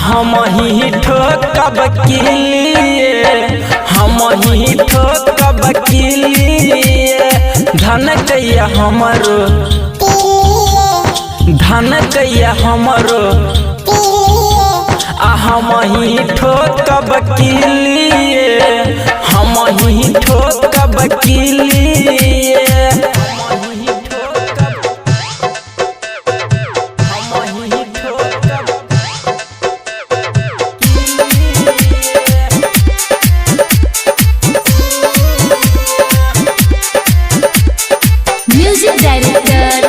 हम ही ठोकब किलिए, हम ही ठोकब किलिए। धन कैया हमरो, धन कैया हमरो, हम ही ठोकब किलिए, हम ही ठोकब किलिए। Music director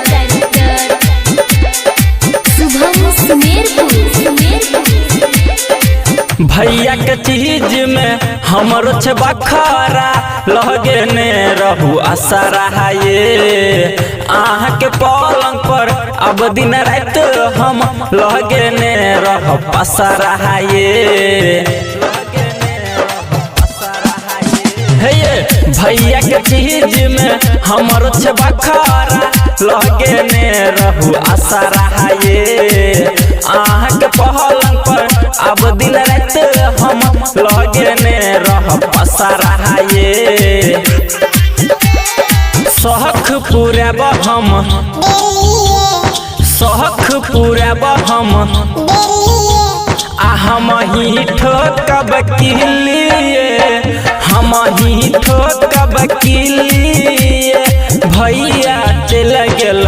Shubham Sumerpur. भैया के चीज में हमरो छे बखारा, लगे ने रहू असरा ये। आह के पलंग पर अब दिन रात हम लगे ने रह पसरा ये। भैया के चीज में हमरो छे बखारा, लगे ने रहू असरा ये। आह के पलंग पर अब दिन रात हम लगे ने रह पसरा ये। शौख पूरा हम, शौख पूरा हम, हम ही ठोकब किलिए, हम ही ठोकब किलिए। भैया चल गेल,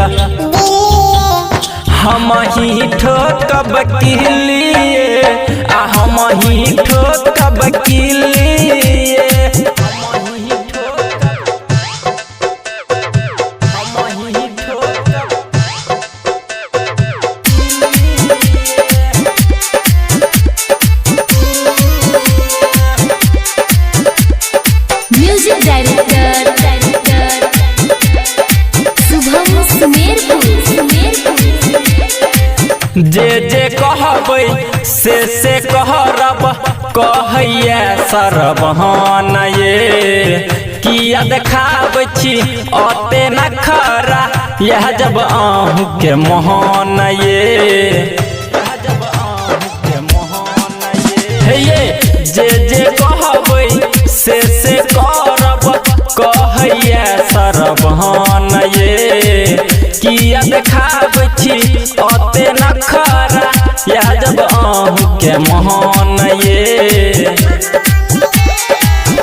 हम ही ठोकब किलिए, हम ही ठोकब किलिए। Music director Shubham Sumerpur. जे कहबै से कहरब, कहैया सरबहान ये। किया देखाबै छी अते नखरा, यह जब आहू के मोहन ये। जे कहबै से करब, कहैया सरबहान ये। किया देखाबै छी अते नखरा, यह जब आहू के मोहन ये।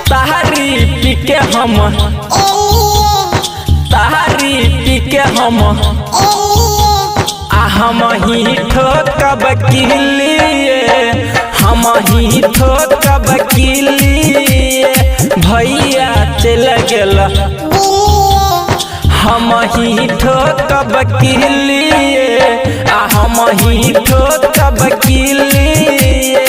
तारी पी के हम, तारी पी के हम ही ठोकब किलिए, हम ही ठोकब किलिए। भैया चल गेल, हम ही ठोकब किलिए, हम ही ठोकब किलिए।